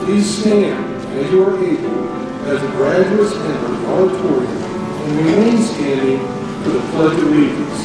Please stand as you are able as the graduates enter the auditorium and remain standing for the Pledge of Allegiance.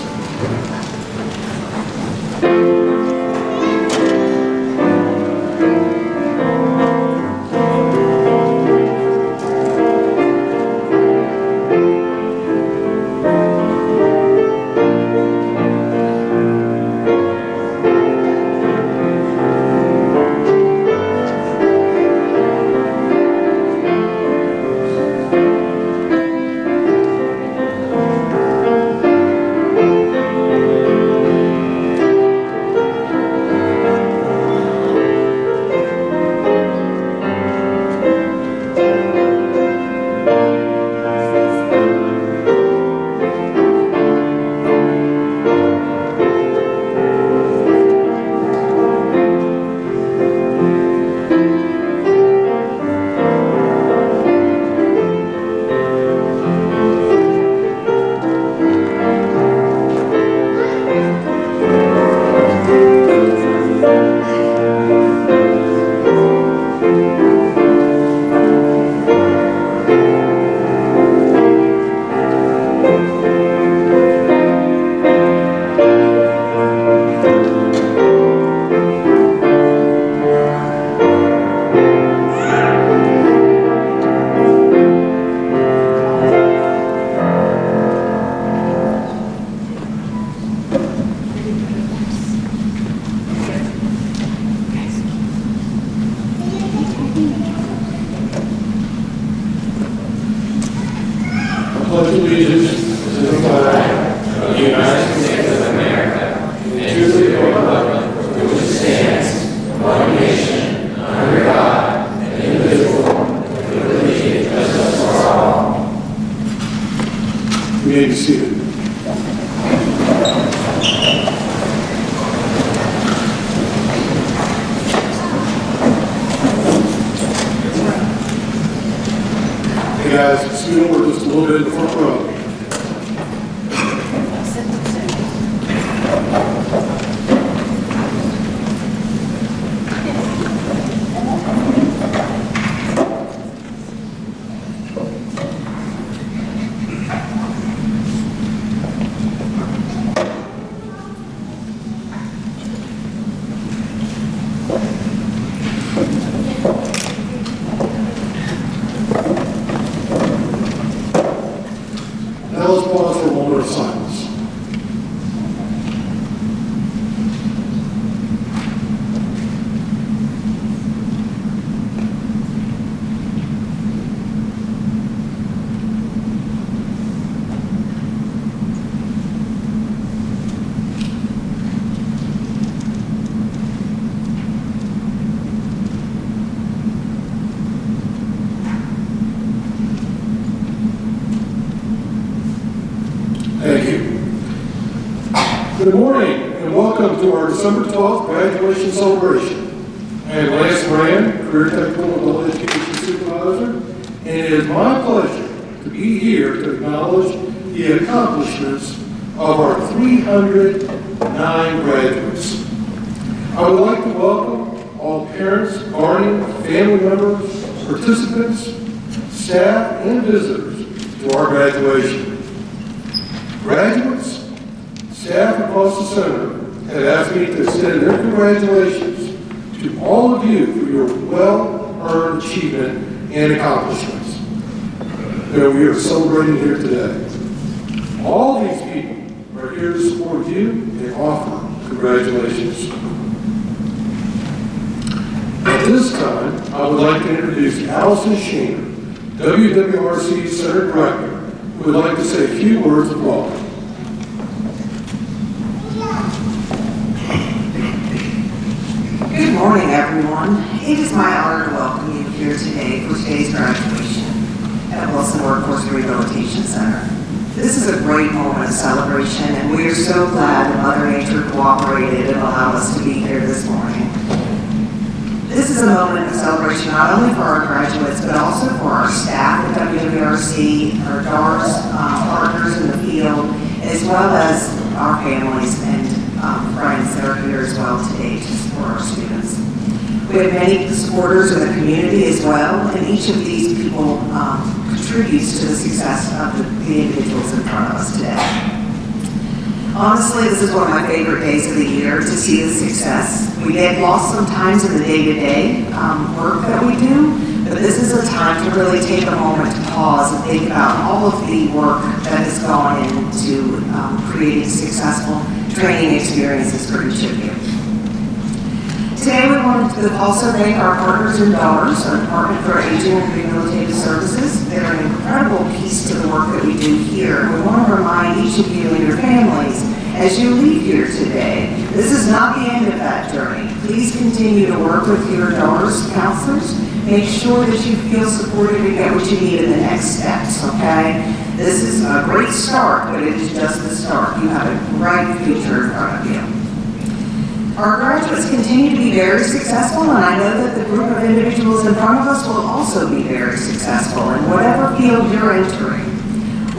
Pledge allegiance to the flag of the United States of America and to the republic for which it stands, one nation, under God, indivisible, with liberty and justice for all. You may be seated. Hey guys, scoot over just a little bit in the front row. Now let's pause for a moment of silence. Thank you. Good morning and welcome to our December 12th graduation celebration. I am Lance Brand, Career Technical Adult Education Supervisor, and it is my pleasure to be here to acknowledge the accomplishments of our 309 graduates. I would like to welcome all parents, guardians, family members, participants, staff, and visitors to our graduation. Graduates, staff across the center have asked me to extend their congratulations to all of you for your well-earned achievement and accomplishments that we are celebrating here today. All these people are here to support you and offer congratulations. At this time, I would like to introduce Allison Sheener, WWRC Center Director, who would like to say a few words of welcome. Good morning, everyone. It is my honor to welcome you here today for today's graduation at Wilson Workforce Rehabilitation Center. This is a great moment of celebration, and we are so glad that Mother Nature cooperated and allowed us to be here this morning. This is a moment of celebration not only for our graduates, but also for our staff at WWRC, our DARS partners in the field, as well as our families and friends that are here as well today to support our students. We have many supporters in the community as well, and each of these people contributes to the success of the individuals in front of us today. Honestly, this is one of my favorite days of the year to see the success. We get lost sometimes in the day-to-day work that we do, but this is a time to really take a moment to pause and think about all of the work that has gone into creating successful training experiences for each of you. Today we wanted to also thank our partners and donors, our Department for Aging and Rehabilitative Services. They're an incredible piece to the work that we do here. We want to remind each of you and your families as you leave here today, this is not the end of that journey. Please continue to work with your donors, counselors. Make sure that you feel supported and get what you need in the next steps, okay? This is a great start, but it is just the start. You have a bright future in front of you. Our graduates continue to be very successful, and I know that the group of individuals in front of us will also be very successful in whatever field you're entering.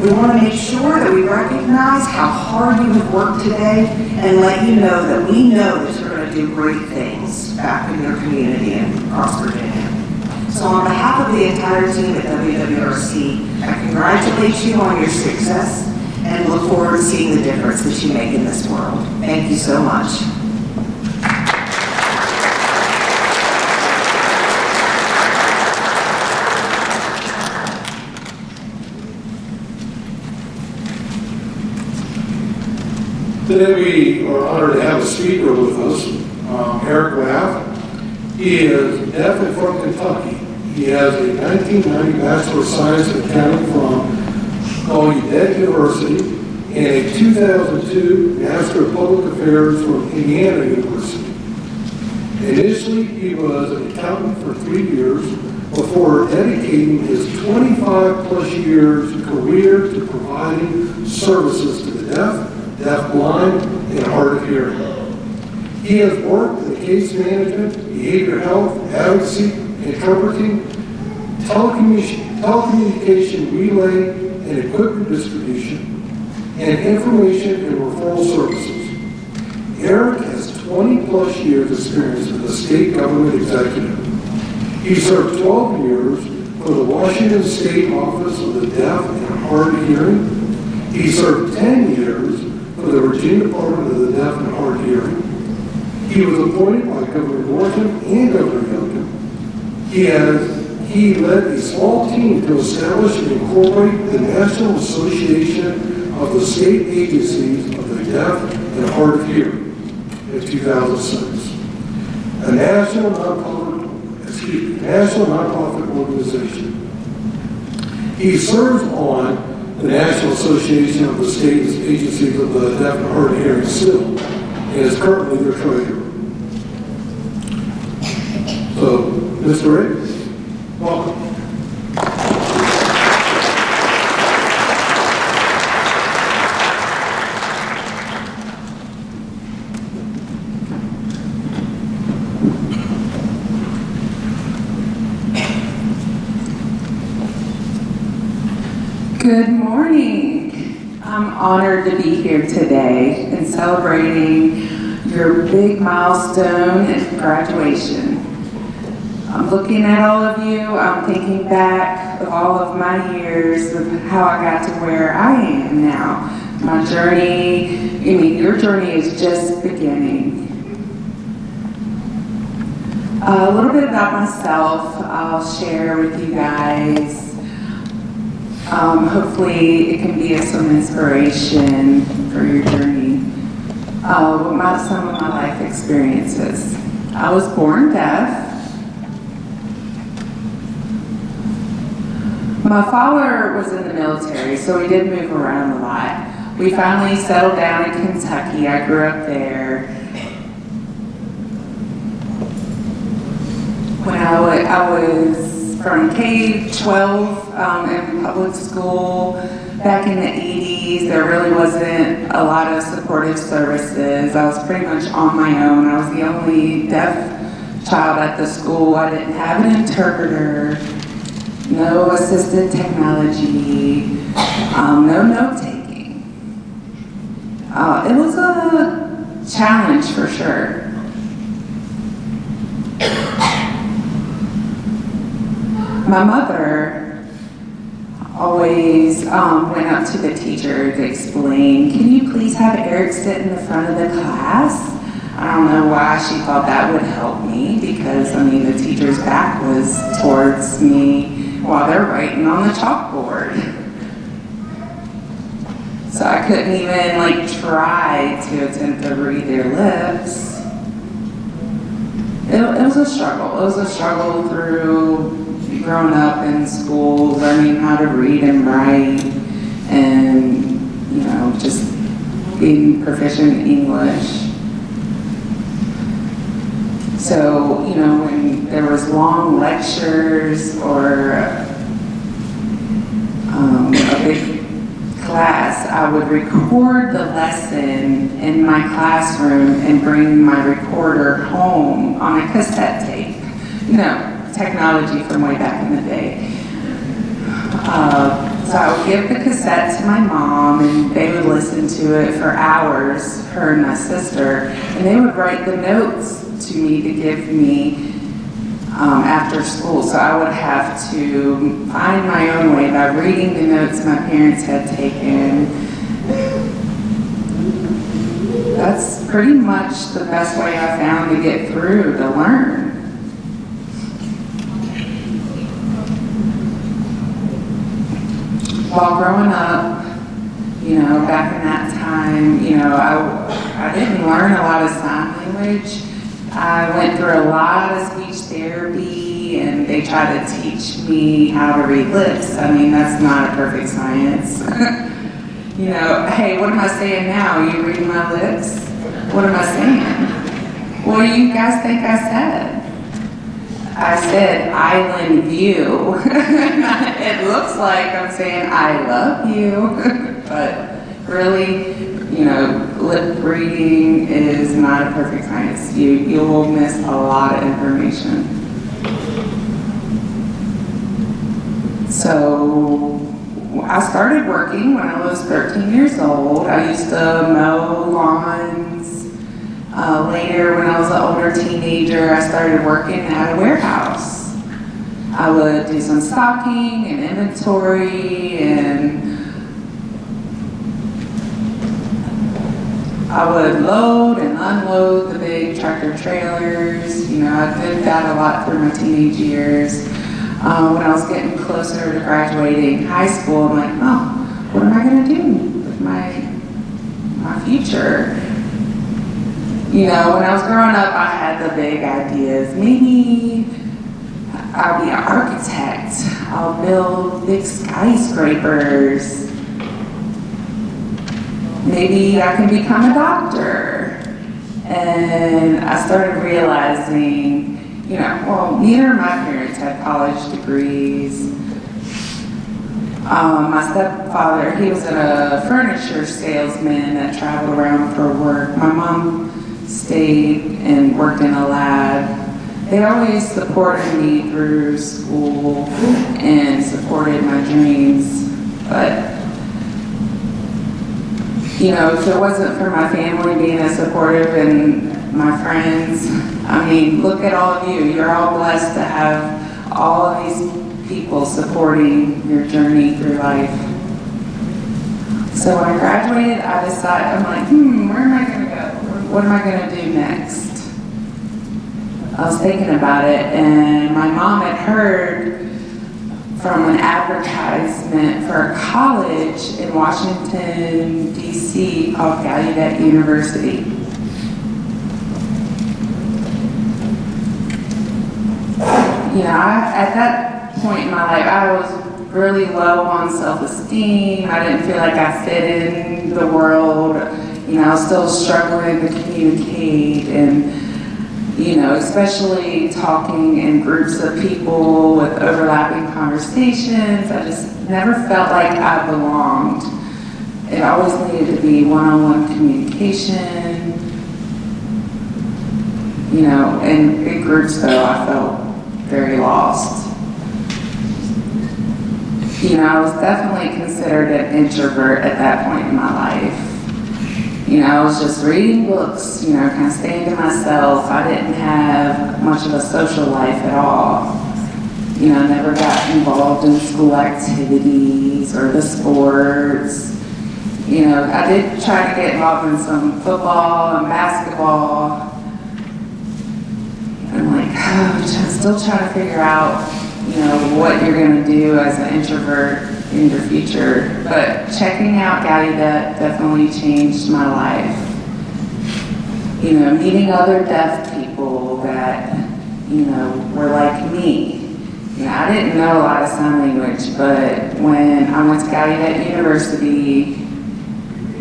We want to make sure that we recognize how hard you have worked today and let you know that we know that you're going to do great things back in your community and across Virginia. So on behalf of the entire team at WWRC, I congratulate you on your success and look forward to seeing the difference that you make in this world. Thank you so much. Today we are honored to have a speaker with us, Eric Raff. He is deaf and from Kentucky. He has a 1990 Bachelor of Science in Accounting from Auditorium University and a 2002 Master of Public Affairs from Indiana University. Initially, he was an accountant for 3 years before dedicating his 25-plus years career to providing services to the deaf, blind, and hard of hearing. He has worked in case management, behavioral health, advocacy, interpreting, telecommunication relay and equipment distribution, and information and referral services. Eric has 20-plus years experience as a state government executive. He served 12 years for the Washington State Office of the Deaf and Hard of Hearing. He served 10 years for the Virginia Department of the Deaf and Hard of Hearing. He was appointed by Governor Northam and Governor Youngkin. He led a small team to establish and incorporate the National Association of the State Agencies of the Deaf and Hard of Hearing in 2006, a national nonprofit organization. He serves on the National Association of the State Agencies of the Deaf and Hard of Hearing still, and is currently their treasurer. So, Mr. Rick, welcome. Good morning. I'm honored to be here today and celebrating your big milestone in graduation. I'm looking at all of you, I'm thinking back of all of my years of how I got to where I am now. My journey, your journey is just beginning. A little bit about myself, I'll share with you guys. Hopefully it can be of some inspiration for your journey. Some of my life experiences. I was born deaf. My father was in the military, so we did move around a lot. We finally settled down in Kentucky. I grew up there. When I was from K-12 in public school back in the 80s, there really wasn't a lot of supportive services. I was pretty much on my own. I was the only deaf child at the school. I didn't have an interpreter, no assistive technology, no note-taking. It was a challenge for sure. My mother always went up to the teacher to explain, can you please have Eric sit in the front of the class? I don't know why she thought that would help me, because I mean the teacher's back was towards me while they're writing on the chalkboard. So I couldn't even like try to attempt to read their lips. It was a struggle. It was a struggle through growing up in school, learning how to read and write, and you know, just being proficient in English. So, you know, when there was long lectures or a big class, I would record the lesson in my classroom and bring my recorder home on a cassette tape. You know, technology from way back in the day. So I would give the cassette to my mom, and they would listen to it for hours, her and my sister, and they would write the notes to me to give me after school. So I would have to find my own way by reading the notes my parents had taken. That's pretty much the best way I found to get through, to learn. While growing up, you know, back in that time, you know, I didn't learn a lot of sign language. I went through a lot of speech therapy, and they tried to teach me how to read lips. I mean, that's not a perfect science. You know, hey, what am I saying now? Are you reading my lips? What am I saying? What do you guys think I said? I said island view. It looks like I'm saying I love you, but really, you know, lip reading is not a perfect science. You will miss a lot of information. So I started working when I was 13 years old. I used to mow lawns. Later, when I was an older teenager, I started working at a warehouse. I would do some stocking and inventory, and I would load and unload the big tractor trailers. You know, I did that a lot through my teenage years. When I was getting closer to graduating high school, I'm like, oh, what am I going to do with my future? You know, when I was growing up, I had the big ideas. Maybe I'll be an architect. I'll build big skyscrapers. Maybe I can become a doctor. And I started realizing, you know, well, neither of my parents had college degrees. My stepfather, he was a furniture salesman that traveled around for work. My mom stayed and worked in a lab. They always supported me through school and supported my dreams. But, you know, if it wasn't for my family being as supportive and my friends, I mean, look at all of you. You're all blessed to have all of these people supporting your journey through life. So when I graduated, I decided, I'm like, where am I going to go? What am I going to do next? I was thinking about it, and my mom had heard from an advertisement for a college in Washington, D.C. called Gallaudet University. You know, at that point in my life, I was really low on self-esteem. I didn't feel like I fit in the world. You know, I was still struggling to communicate, and, you know, especially talking in groups of people with overlapping conversations. I just never felt like I belonged. It always needed to be one-on-one communication. You know, in big groups though, I felt very lost. You know, I was definitely considered an introvert at that point in my life. You know, I was just reading books, you know, kind of staying to myself. I didn't have much of a social life at all. You know, I never got involved in school activities or the sports. You know, I did try to get involved in some football and basketball. I'm like, oh, still trying to figure out, you know, what you're going to do as an introvert in your future. But checking out Gallaudet definitely changed my life. You know, meeting other deaf people that, you know, were like me. You know, I didn't know a lot of sign language, but when I went to Gallaudet University,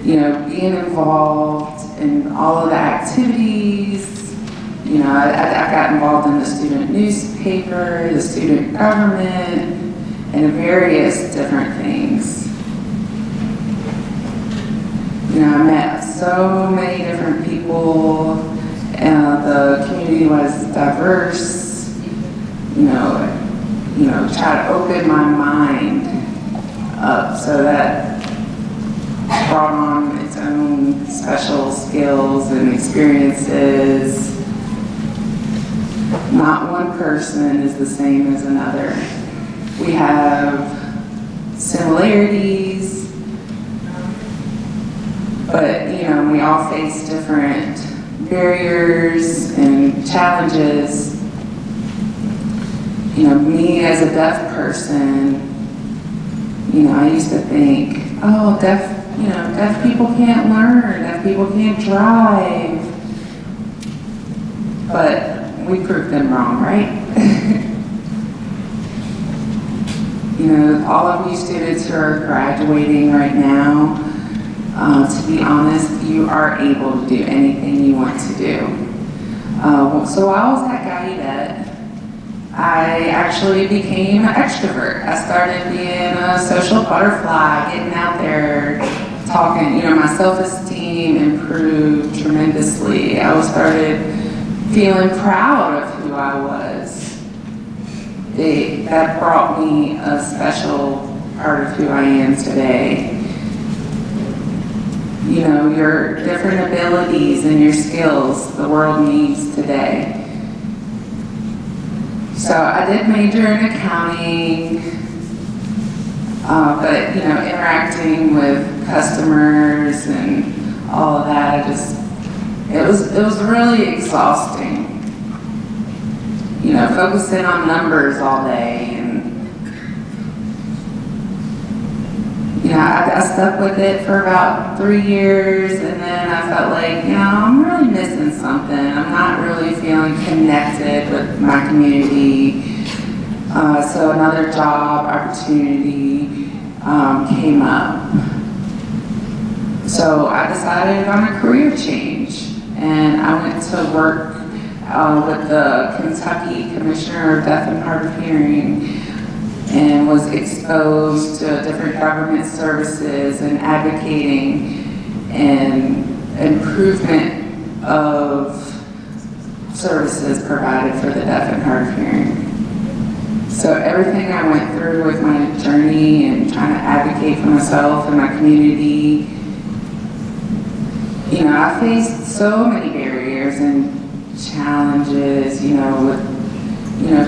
you know, being involved in all of the activities, you know, I got involved in the student newspaper, the student government, and various different things. You know, I met so many different people, and the community was diverse. You know, try to open my mind up so that brought on its own special skills and experiences. Not one person is the same as another. We have similarities, but you know, we all face different barriers and challenges. You know, me as a deaf person, you know, I used to think, oh, deaf people can't learn, deaf people can't drive. But we proved them wrong, right? You know, all of you students who are graduating right now, to be honest, you are able to do anything you want to do. So while I was at Gallaudet, I actually became an extrovert. I started being a social butterfly, getting out there, talking. You know, my self-esteem improved tremendously. I started feeling proud of who I was. That brought me a special part of who I am today. You know, your different abilities and your skills the world needs today. So I did major in accounting, but you know, interacting with customers and all of that, it was really exhausting. You know, focusing on numbers all day, and you know, I stuck with it for about 3 years, and then I felt like, you know, I'm really missing something. I'm not really feeling connected with my community. So another job opportunity came up. So I decided on a career change, and I went to work with the Kentucky Commissioner of Deaf and Hard of Hearing, and was exposed to different government services and advocating and improvement of services provided for the deaf and hard of hearing. So everything I went through with my journey and trying to advocate for myself and my community, you know, I faced so many barriers and challenges, you know, with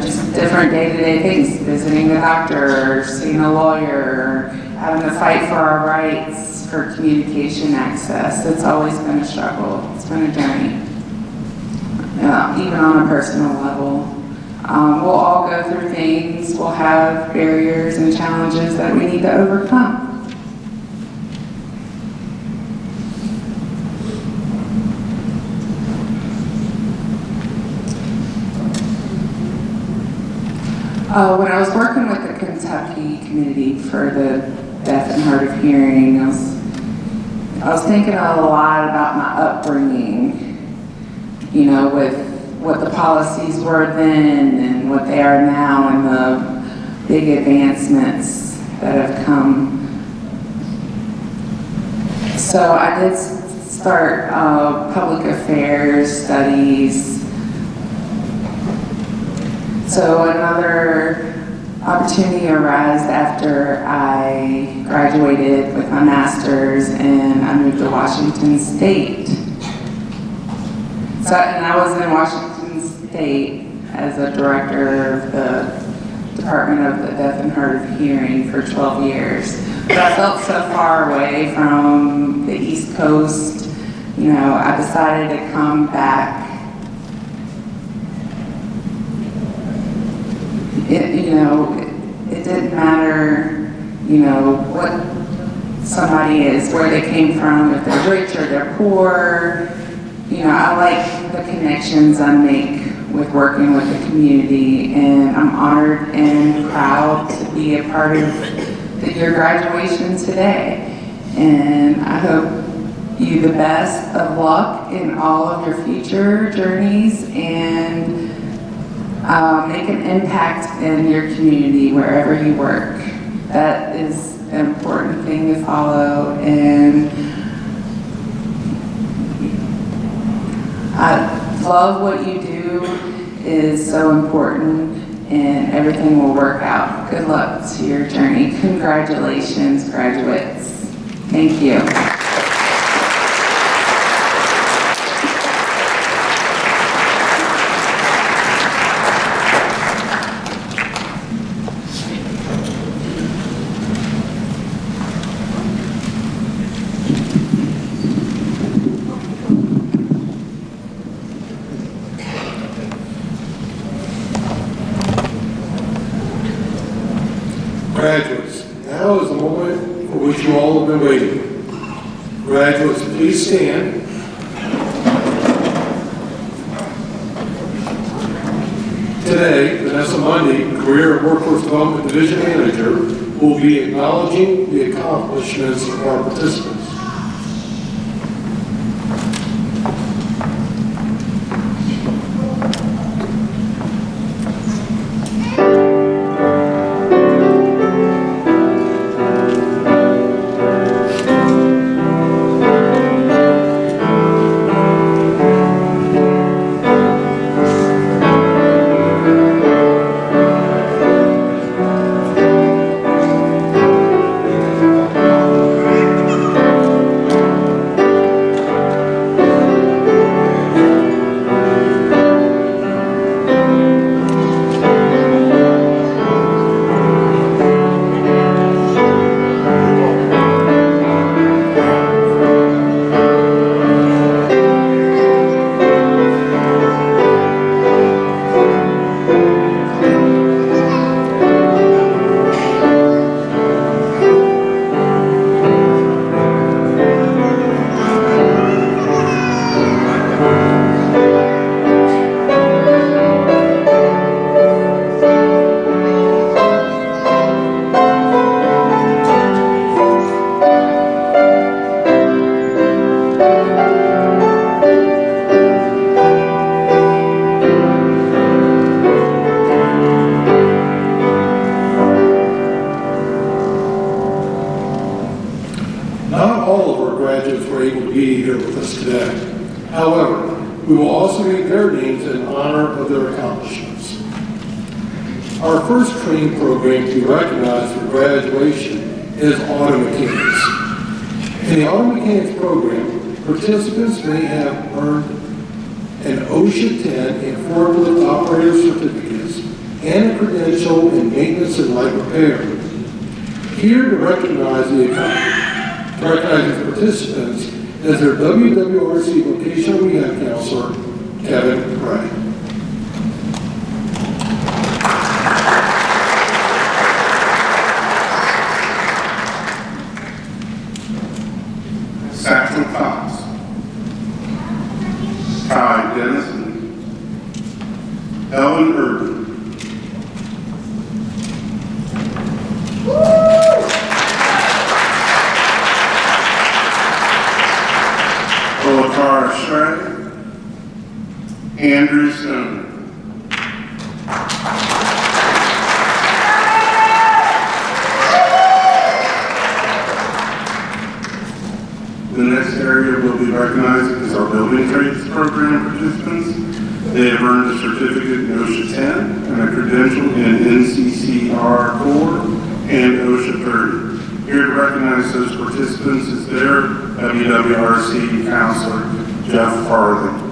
just different day-to-day things, visiting the doctor, or seeing a lawyer, or having to fight for our rights for communication access. It's always been a struggle. It's been a journey, even on a personal level. We'll all go through things. We'll have barriers and challenges that we need to overcome. When I was working with the Kentucky community for the deaf and hard of hearing, I was thinking a lot about my upbringing, you know, with what the policies were then and what they are now, and the big advancements that have come. So I did start public affairs studies. So another opportunity arose after I graduated with my master's, and I moved to Washington State. And I was in Washington State as a director of the Department of the Deaf and Hard of Hearing for 12 years. But I felt so far away from the East Coast, you know, I decided to come back. It didn't matter, you know, what somebody is, where they came from, if they're rich or they're poor. You know, I like the connections I make with working with the community, and I'm honored and proud to be a part of your graduation today. And I hope you the best of luck in all of your future journeys, and make an impact in your community wherever you work. That is an important thing to follow, and I love what you do is so important, and everything will work out. Good luck to your journey. Congratulations, graduates. Thank you. Graduates, now is the moment for which you all have been waiting. Graduates, please stand. Today, Vanessa Mundy, Career and Workforce Development Division Manager, will be acknowledging the accomplishments of our participants. Not all of our graduates were able to be here with us today. However, we will also read their names in honor of their accomplishments. Our first training program to be recognized for graduation is Auto Mechanics. In the Auto Mechanics program, participants may have earned an OSHA 10 in forklift operator certificates and a credential in maintenance and light repair. Here to recognize these participants is their WWRC vocational rehab counselor, Kevin Gray. Saxon Cox, Ty Dennison, Ellen Urban, Olakara Shrey, Andrew Stone. The next area we'll be recognizing is our building trades program participants. They have earned a certificate in OSHA 10 and a credential in NCCR Core and OSHA 30. Here to recognize those participants is their WWRC counselor, Jeff Farthing.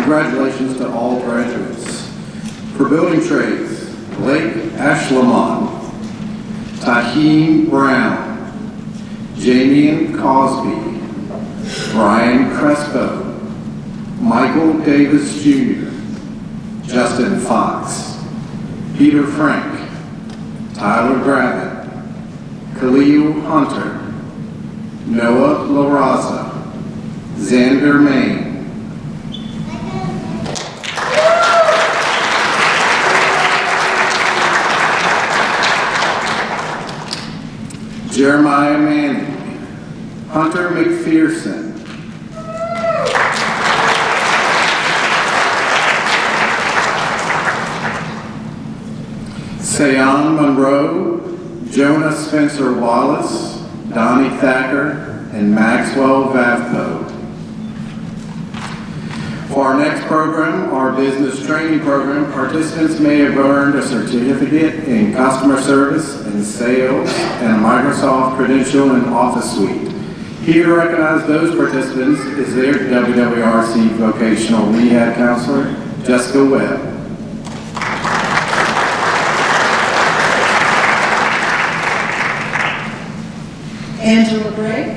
Congratulations to all graduates. For building trades, Blake Ashlamon, Taheem Brown, Jamian Cosby, Brian Crespo, Michael Davis Jr., Justin Fox, Peter Frank, Tyler Gravitt, Khalil Hunter, Noah LaRaza, Xander Main, Jeremiah Manning, Hunter McPherson, Sayon Monroe, Jonah Spencer Wallace, Donnie Thacker, and Maxwell Vavpo. For our next program, our business training program, participants may have earned a certificate in customer service and sales and a Microsoft credential and office suite. Here to recognize those participants is their WWRC vocational rehab counselor, Jessica Webb. Angela Gray.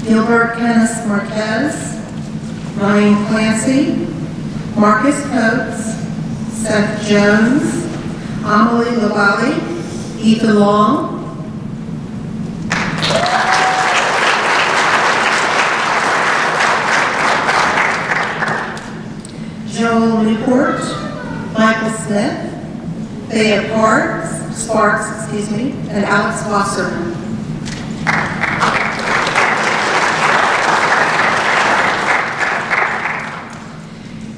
Gilbert Kenneth Marquez, Ryan Clancy, Marcus Coates, Seth Jones, Amelie Lavalley, Ethan Long, Joel Newport, Michael Smith, Thea Sparks, and Alex Wasserman.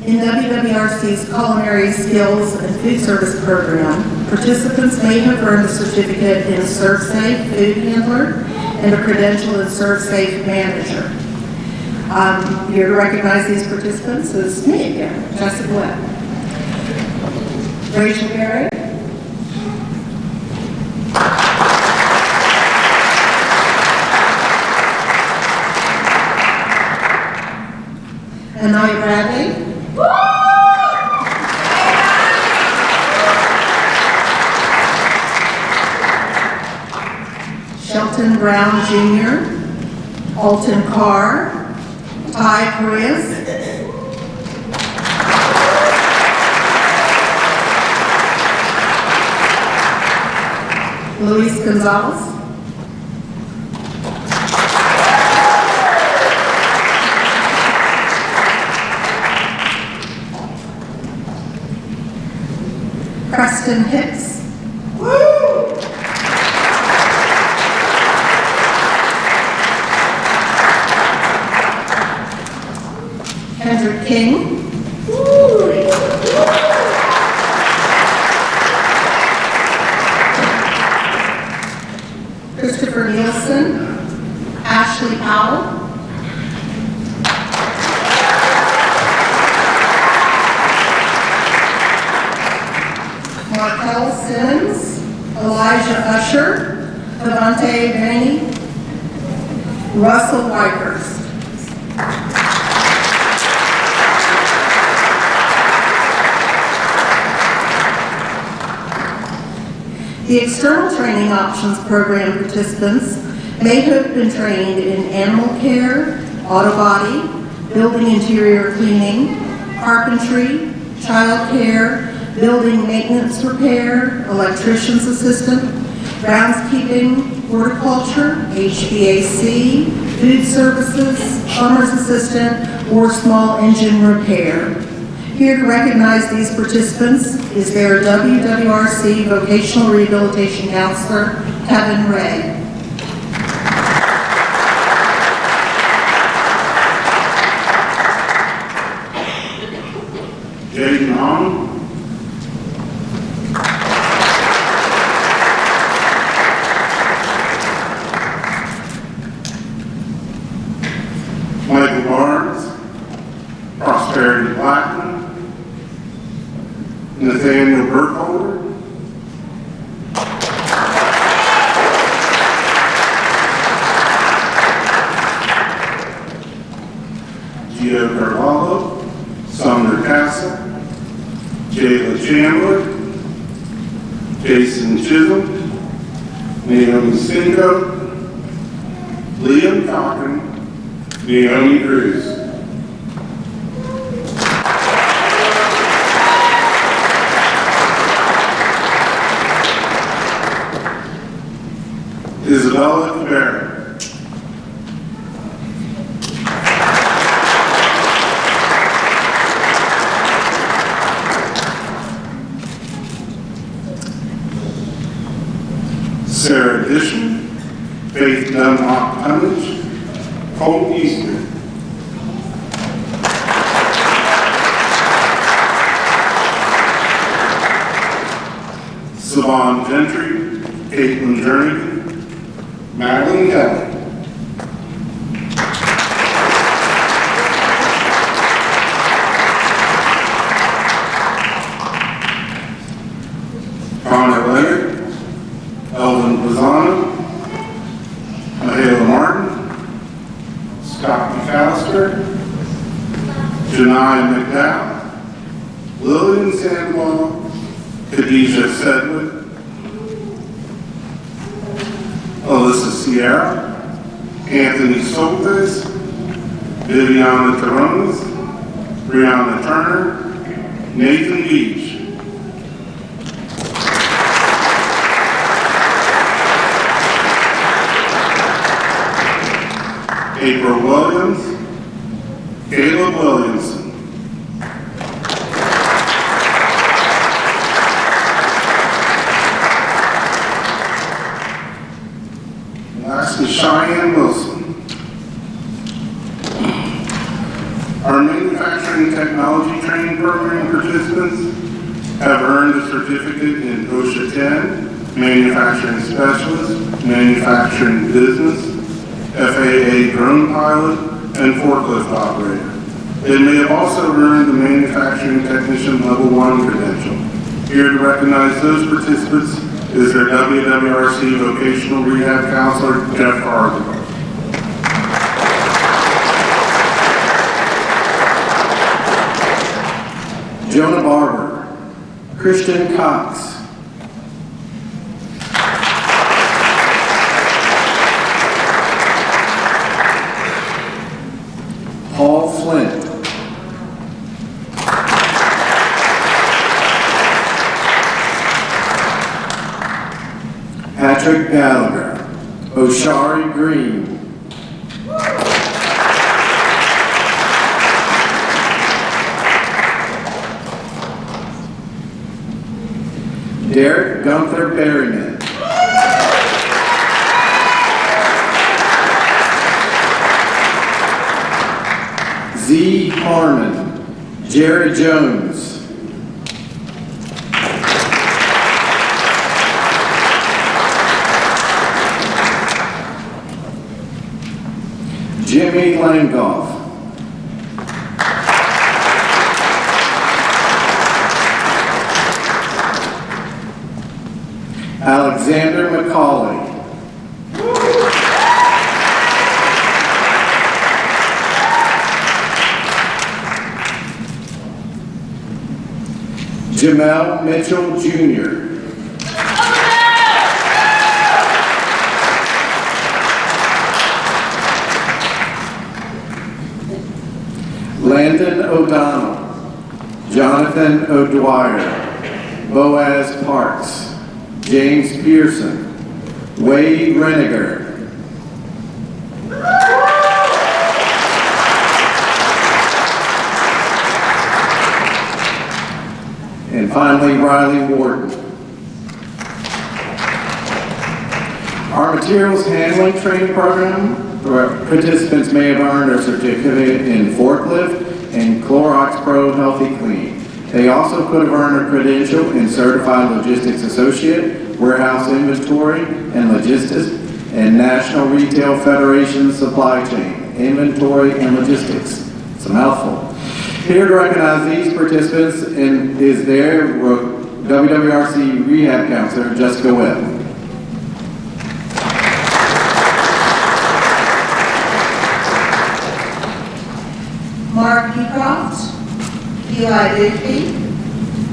In WWRC's Culinary Skills and Food Service Program, participants may have earned a certificate in ServSafe Food Handler and a credential in ServSafe Manager. Here to recognize these participants is me again, Jessica Webb. Rachel Berry. Anaya Bradley. Shelton Brown Jr., Alton Carr, Ty Perez, Luis Gonzalez, Preston Hicks, Kendrick King, Christopher Nielsen, Ashley Powell, Markel Simmons, Elijah Usher, Devontae Vaney, Russell Whitehurst. The External Training Options Program participants may have been trained in animal care, auto body, building interior cleaning, carpentry, child care, building maintenance repair, electrician's assistant, groundskeeping, horticulture, HVAC, food services, plumber's assistant, or small engine repair. Here to recognize these participants is their WWRC Vocational Rehabilitation Counselor, Kevin Ray. Jaden Hong, Michael Barnes, Prosperity Blackman, Nathaniel Burkholder, Gio Carvalho, Sumner Castle, Jayla Chandler, Jason Chisholm, Naomi Cinco, Liam Cochran, Naomi Cruz. Isabella Cabrera. Sarah Dishman, Faith Dunlop Cummings, Colt Easter. Savon Gentry, Caitlin Jernigan, Madeline Kelly. Connor Leonard, Elvin Pisano, Mahala Martin, Scott McAllister, Janai McDowell, Lillian Sandwell, Khadijah Sedgwick, Alyssa Sierra, Anthony Soltis, Viviana Terrones, Brianna Turner, Nathan Beach. April Williams, Caleb Williamson. Last is Cheyenne Wilson. Our manufacturing technology training program participants have earned a certificate in OSHA 10, manufacturing specialist, manufacturing business, FAA drone pilot, and forklift operator. They may have also earned the manufacturing technician level 1 credential. Here to recognize those participants is their WWRC vocational rehab counselor, Jeff Arthur. Jonah Barber, Christian Cox, Paul Flint, Patrick Gallagher, Oshari Green, Derek Gunther Berryman, Z. Harmon, Jared Jones, Jimmy Langhoff, Alexander McCauley, Jamel Mitchell Jr., Landon O'Donnell, Jonathan O'Dwyer, Boaz Parks, James Pearson, Wade Reniger, and finally Riley Warden. Our materials handling training program, participants may have earned a certificate in forklift and Clorox Pro Healthy Clean. They also could have earned a credential in Certified Logistics Associate, Warehouse Inventory and Logistics, and National Retail Federation Supply Chain, Inventory and Logistics. It's a mouthful. Here to recognize these participants is their WWRC Rehab Counselor, Jessica Webb. Mark Beecroft, Eli Bigby,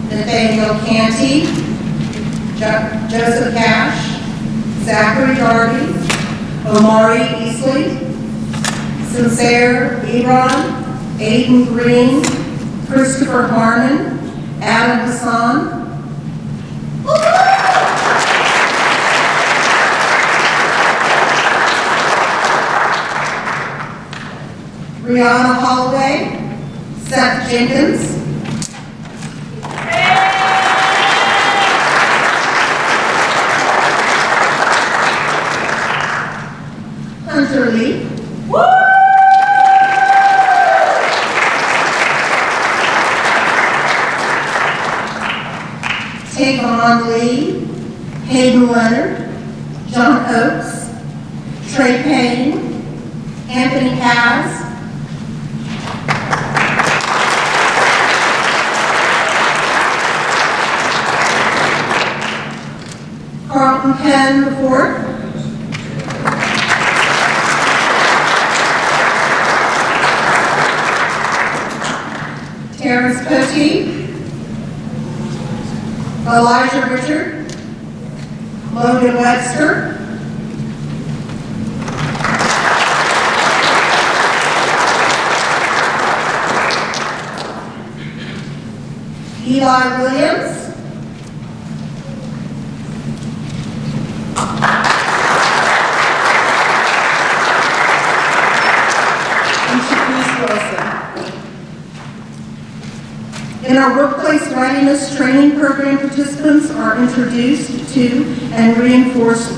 Nathaniel Canty, Joseph Cash, Zachary Darby, Omari Easley, Sincere Ebron, Aiden Green, Christopher Harmon, Adam Hassan, Brianna Holloway, Seth Jenkins, Hunter Lee, Tavon Lee, Hayden Leonard, John Oakes, Trey Payne, Anthony Kaz, Carlton Penn IV, Terrence Pote, Elijah Richard, Logan Webster, Eli Williams, and Shaquise Wilson. In our workplace readiness training program, participants are introduced to and reinforce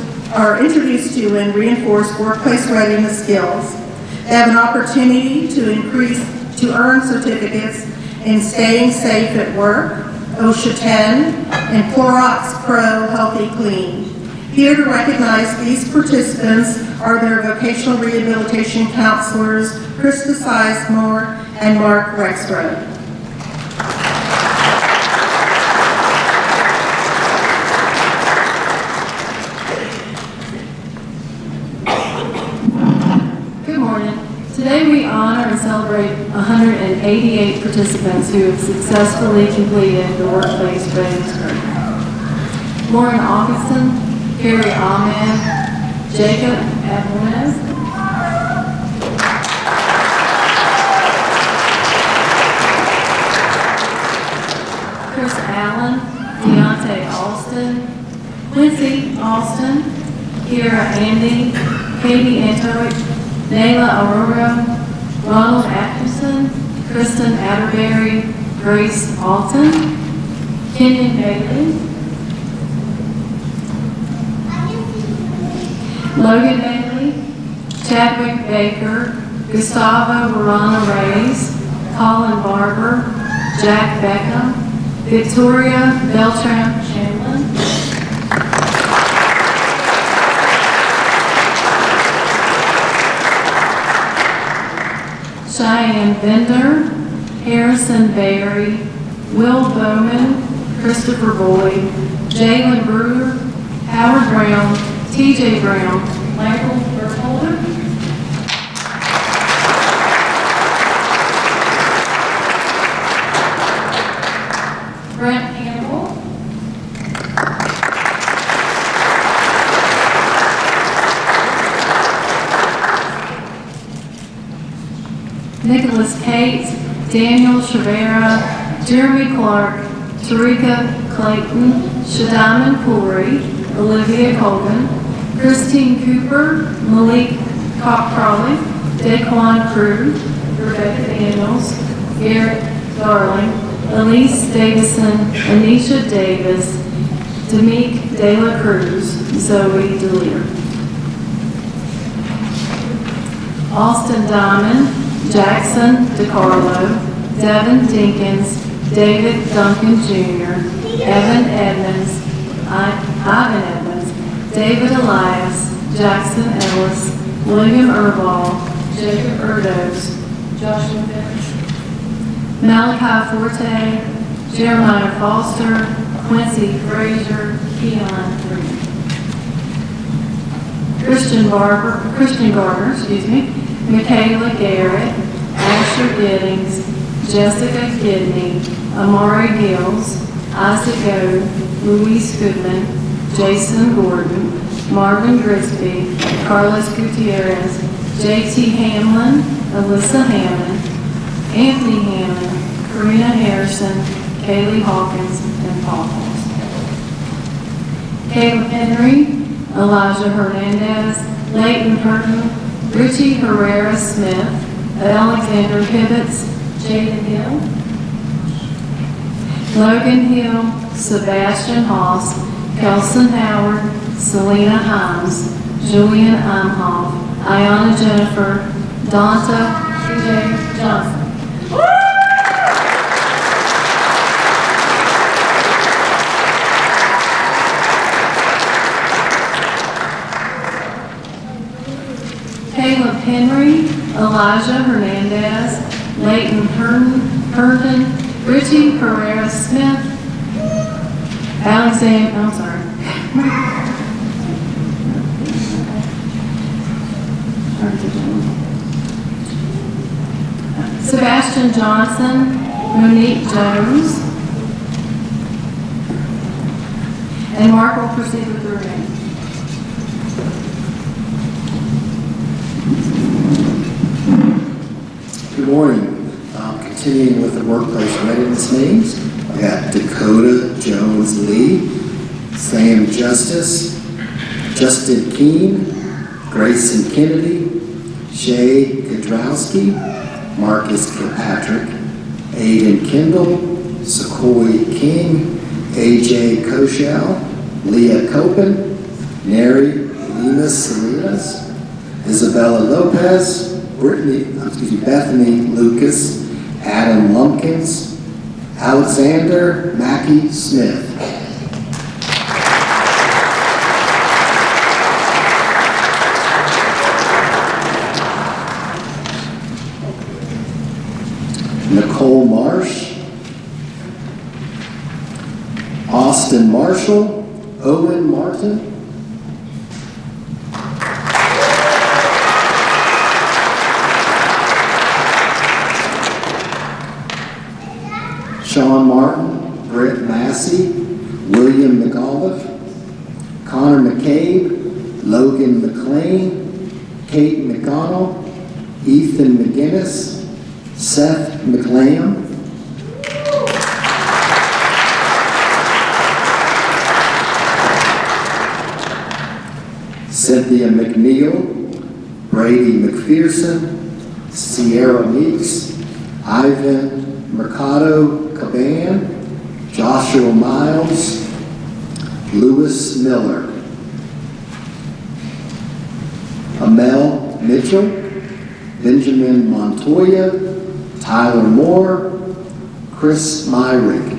workplace readiness skills. They have an opportunity to earn certificates in staying safe at work, OSHA 10, and Clorox Pro Healthy Clean. Here to recognize these participants are their vocational rehabilitation counselors, Krista Sizemore and Mark Rexroth. Good morning. Today we honor and celebrate 188 participants who have successfully completed the workplace readiness program. Lauren Augustin, Carrie Ahmed, Jacob Adelez, Chris Allen, Deontay Alston, Quincy Alston, Kira Andy, Katie Antoic, Nayla Aurora, Ronald Atkinson, Kristen Atterbury, Grace Alton, Kenyon Bailey, Logan Bailey, Chadwick Baker, Gustavo Verona Reyes, Colin Barber, Jack Beckham, Victoria Beltram Chamberlain, Cheyenne Bender, Harrison Berry, Will Bowman, Christopher Boyd, Jalen Brewer, Howard Brown, TJ Brown, Michael Bertholder, Brent Campbell, Nicholas Cates, Daniel Shavera, Jeremy Clark, Tarika Clayton, Shadaman Puri, Olivia Colgan, Christine Cooper, Malik Crawley, Daquan Crew, Rebecca Daniels, Garrett Darling, Elise Davison, Anisha Davis, Demik De La Cruz, Zoe DeLear. Austin Diamond, Jackson DeCarlo, Devin Dinkins, David Duncan Jr., Evan Edmonds, Ivan Edmonds, David Elias, Jackson Ellis, William Erball, Jacob Erdos, Joshua Fish, Malachi Forte, Jeremiah Foster, Quincy Frazier, Keon Green. Christian Garner, Michaela Garrett, Asher Giddings, Jessica Kidney, Amari Hills, Isaac O, Luis Goodman, Jason Gordon, Marvin Grisby, Carlos Gutierrez, J.T. Hamlin, Alyssa Hammond, Anthony Hammond, Karina Harrison, Kaylee Hawkins, and Paul Halls. Caleb Henry, Elijah Hernandez, Leighton Hurton, Richie Herrera Smith, Alexander Hibbets, Jaden Hill, Logan Hill, Sebastian Haas, Kelson Howard, Selena Himes, Julian Imhoff, Ayana Jennifer, Donta J. Johnson. Caleb Henry, Elijah Hernandez, Leighton Herndon, Richie Herrera Smith, Sebastian Johnson, Monique Jones, and Mark will proceed with the remaining. Good morning. Continuing with the workplace readiness names, I got Dakota Jones Lee, Sam Justice, Justin Keene, Grayson Kennedy, Shay Godrowski, Marcus Kilpatrick, Aiden Kendall, Sequoia King, AJ Koshal, Leah Copen, Neri Lima Salinas, Isabella Lopez, Bethany Lucas, Adam Lumpkins, Alexander Mackey Smith. Nicole Marsh, Austin Marshall, Owen Martin, Sean Martin, Brett Massey, William McAuliffe, Connor McCabe, Logan McLean, Kate McConnell, Ethan McGinnis, Seth McLam, Cynthia McNeil, Brady McPherson, Sierra Meeks, Ivan Mercado Caban, Joshua Miles, Lewis Miller, Amel Mitchell, Benjamin Montoya, Tyler Moore, Chris Myrick.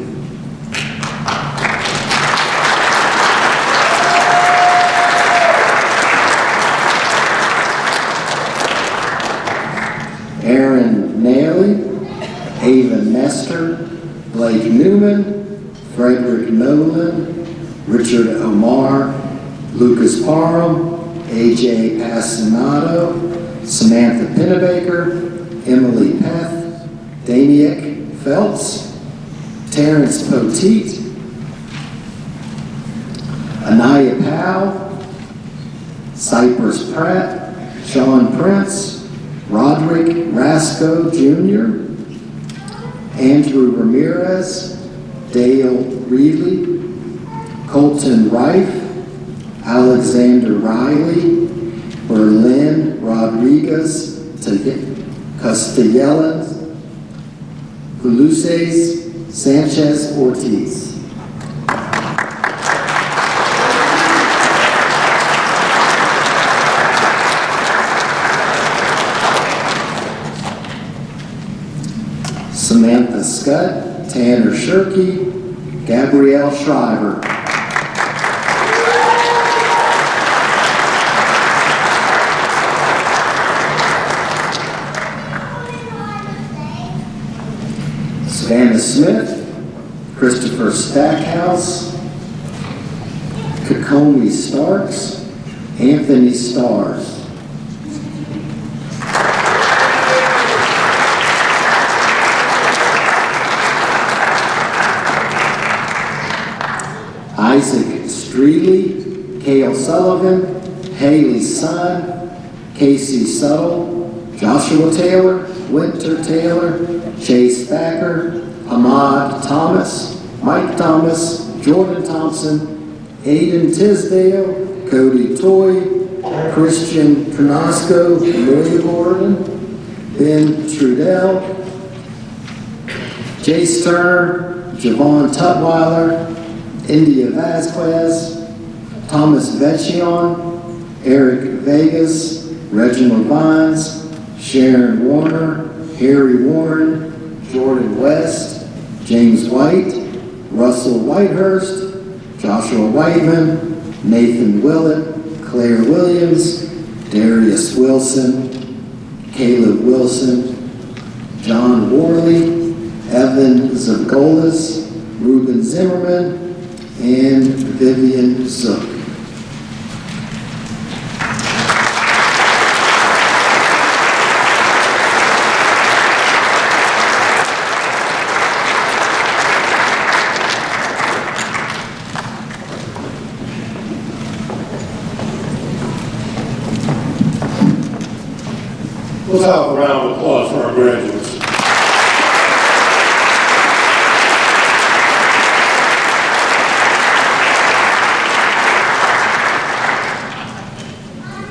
Aaron Nailey, Ava Nestor, Blake Newman, Frederick Nolan, Richard Omar, Lucas Parham, AJ Passanato, Samantha Pennebaker, Emily Peth, Daniek Phelps, Terrence Poteet, Anaya Powell, Cypress Pratt, Sean Prince, Roderick Rasco Jr., Andrew Ramirez, Dale Reilly, Colton Rife, Alexander Riley, Berlin Rodriguez Castellanos, Ulises Sanchez Ortiz. Samantha Scott, Tanner Shirkey, Gabrielle Shriver. Savannah Smith, Christopher Stackhouse, Kakomi Starks, Anthony Stars. Isaac Streely, Cale Sullivan, Haley Son, Casey Suttle, Joshua Taylor, Winter Taylor, Chase Thacker, Ahmad Thomas, Mike Thomas, Jordan Thompson, Aiden Tisdale, Cody Toy, Christian Carnosco, Amelia Gordon, Ben Trudell, Jace Turner, Javon Tutwiler, India Vasquez, Thomas Vecchion, Eric Vegas, Reginald Vines, Sharon Warner, Harry Warren, Jordan West, James White, Russell Whitehurst, Joshua Whiteman, Nathan Willett, Claire Williams, Darius Wilson, Caleb Wilson, John Worley, Evan Zagolas, Ruben Zimmerman, and Vivian Zook. Let's have a round of applause for our graduates.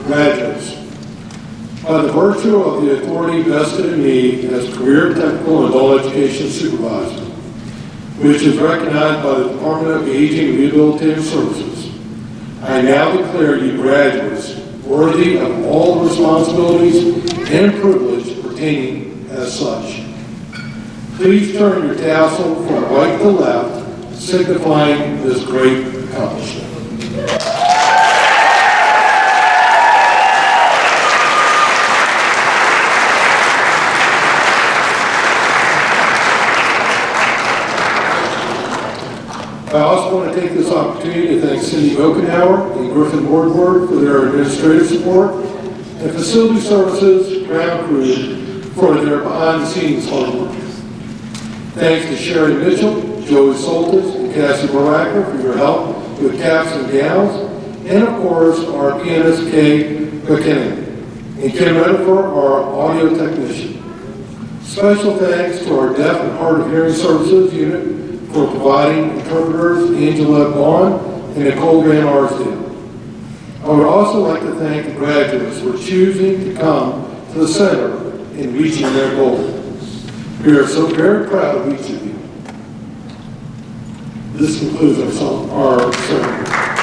Graduates, by the virtue of the authority vested in me as Career Technical and Adult Education Supervisor, which is recognized by the Department of Aging and Rehabilitation Services, I now declare you graduates worthy of all the responsibilities and privilege pertaining as such. Please turn your tassel from right to left, signifying this great accomplishment. I also want to take this opportunity to thank Cindy Okenauer and Griffin Wardward for their administrative support and facility services ground crew for their behind-the-scenes hard work. Thanks to Sherry Mitchell, Joey Soltis, and Cassie Baracker for your help with caps and gowns, and of course our pianist Kay McKinnon, and Kim Renifer, our audio technician. Special thanks to our Deaf and Hard of Hearing Services unit for providing interpreters Angela Vaughn and Nicole Van Arsdale. I would also like to thank the graduates for choosing to come to the center in reaching their goal. We are so very proud of each of you. This concludes our ceremony.